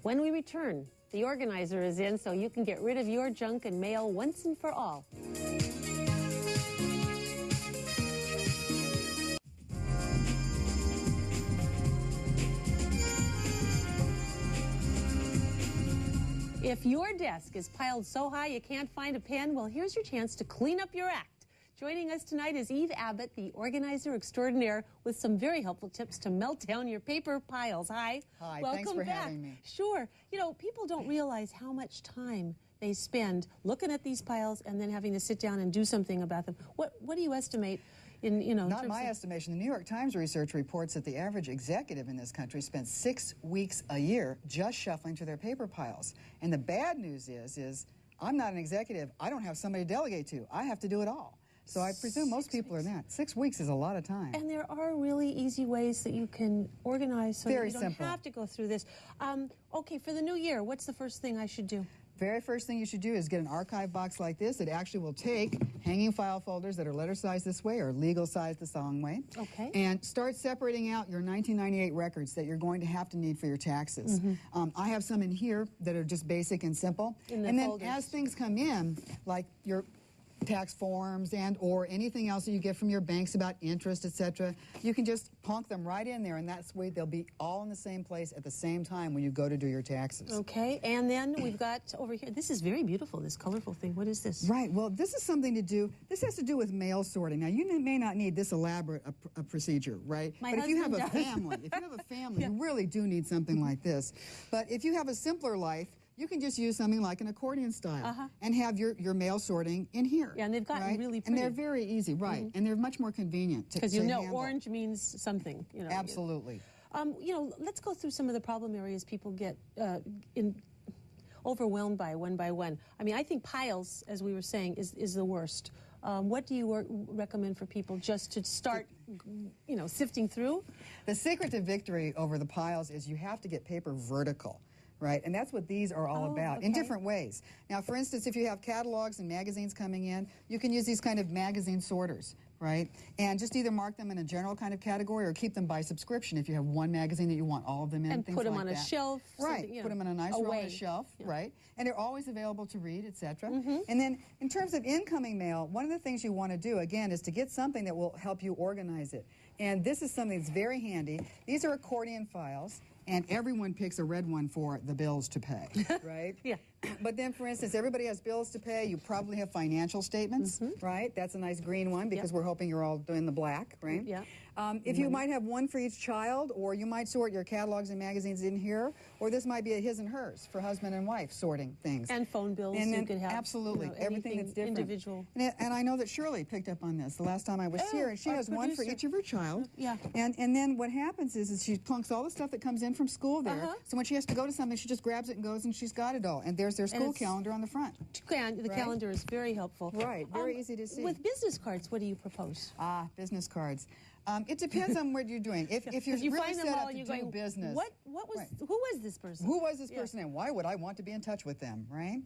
When we return, the organizer is in so you can get rid of your junk and mail once and for all. If your desk is piled so high you can't find a pen, well, here's your chance to clean up your act. Joining us tonight is Abbott, the Organizer Extraordinaire, with some very helpful tips to melt down your paper piles. Hi. Hi, welcome thanks for back. having me. Sure. You know, people don't realize how much time they spend looking at these piles and then having to sit down and do something about them. What do you estimate? Not my estimation. The New York Times research reports that the average executive in this country spends 6 weeks a year just shuffling through their paper piles. And the bad news is I'm not an executive. I don't have somebody to delegate to. I have to do it all. So I presume most people are that. 6 weeks is a lot of time. And there are really easy ways that you can organize so that you don't have to go through this. Okay, for the new year, what's the first thing I should do? Very first thing you should do is get an archive box like this. It actually will take hanging file folders that are letter sized this way or legal sized the song way. Okay. And start separating out your 1998 records that you're going to have to need for your taxes. I have some in here that are just basic and simple. And then folders. As things come in, like your tax forms and or anything else that you get from your banks about interest, etc., you can just plunk them right in there, and that's way they'll be all in the same place at the same time when you go to do your taxes. Okay, and then we've got over here, this is very beautiful, this colorful thing. What is this? Right, well, this is something to do, this has to do with mail sorting. Now, you may not need this elaborate a procedure, right? My but if you have a husband family, you really do need something like this. But if you have a simpler life, you can just use something like an accordion style and have your mail sorting in here. Yeah, and they've gotten really pretty. And they're very easy, right? And they're much more convenient to because handle. Orange means something. Absolutely. Let's go through some of the problem areas people get overwhelmed by one. I mean, I think piles, as we were saying, is the worst. What do you recommend for people just to start, sifting through? The secret to victory over the piles is you have to get paper vertical. Right, and that's what these are all about in different ways. Now, for instance, if you have catalogs and magazines coming in, you can use these kind of magazine sorters, right? And just either mark them in a general kind of category or keep them by subscription if you have one magazine that you want all of them in. And things put them like on that. a shelf. Right, put them in a nice row on a shelf, right? And they're always available to read, etc. And then in terms of incoming mail, one of the things you want to do, again, is to get something that will help you organize it. And this is something that's very handy. These are accordion files. And everyone picks a red one for the bills to pay, right? Yeah. But then, for instance, everybody has bills to pay. You probably have financial statements, right? That's a nice green one because we're hoping you're all doing the black, right? Yeah. If you might have one for each child, or you might sort your catalogs and magazines in here, or this might be a his and hers for husband and wife sorting things. And phone bills and then, you could have. Absolutely. Everything that's different. Individual. And I know that Shirley picked up on this the last time I was here, and she has one for each of her child. Yeah. And then what happens is she plunks all the stuff that comes in from school there. So when she has to go to something, she just grabs it and goes, and she's got it all. And there's their school calendar on the front. The calendar is very helpful. Right, very easy to see. With business cards, what do you propose? Business cards. It depends on what you're doing. If you're you really find set them all, up to you're do going, business. Who was this person? Who was this person and why would I want to be in touch with them, right?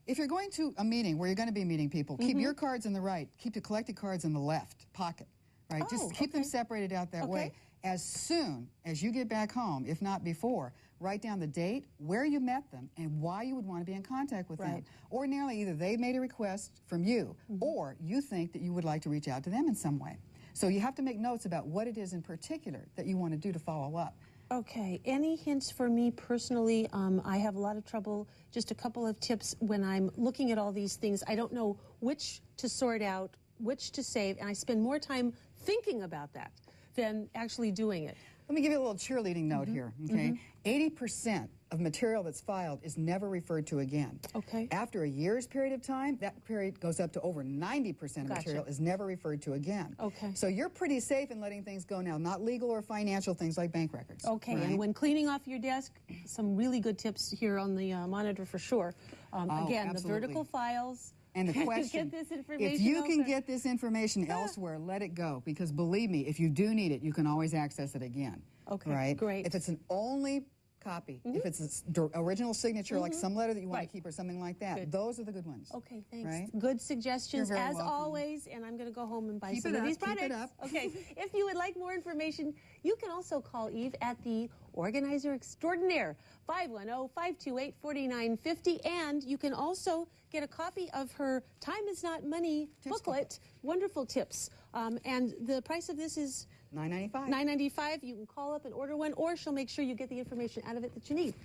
If you're going to a meeting where you're going to be meeting people, keep your cards in the right, keep the collected cards in the left pocket, right? Just keep them separated out that way. As soon as you get back home, if not before, write down the date, where you met them, and why you would want to be in contact with them. Ordinarily, either they made a request from you, or you think that you would like to reach out to them in some way. So you have to make notes about what it is in particular that you want to do to follow up. Okay, any hints for me personally? I have a lot of trouble, just a couple of tips when I'm looking at all these things. I don't know which to sort out, which to save, and I spend more time thinking about that than actually doing it. Let me give you a little cheerleading note here, okay? 80% of material that's filed is never referred to again. Okay. After a year's period of time, that period goes up to over 90% of material is never referred to again. Okay. So you're pretty safe in letting things go now, not legal or financial things like bank records. Okay, right? and when cleaning off your desk, some really good tips here on the monitor for sure. Again, absolutely. the vertical files. And the question, get this information if you can get this information elsewhere, let it go. Because believe me, if you do need it, you can always access it again. Okay, right? great. If it's an only copy, if it's an original signature, like some letter that you want to keep or something like that, those are the good ones. Okay, thanks. Right? Good suggestions, You're very as welcome. always, and I'm going to go home and buy Keep some it of up, these products. keep it up. Okay, if you would like more information, you can also call Eve at the Organizer Extraordinaire, 510-528-4950. And you can also get a copy of her Time is Not Money booklet. Wonderful tips. And the price of this is $9.95. $9.95. You can call up and order one, or she'll make sure you get the information out of it that you need.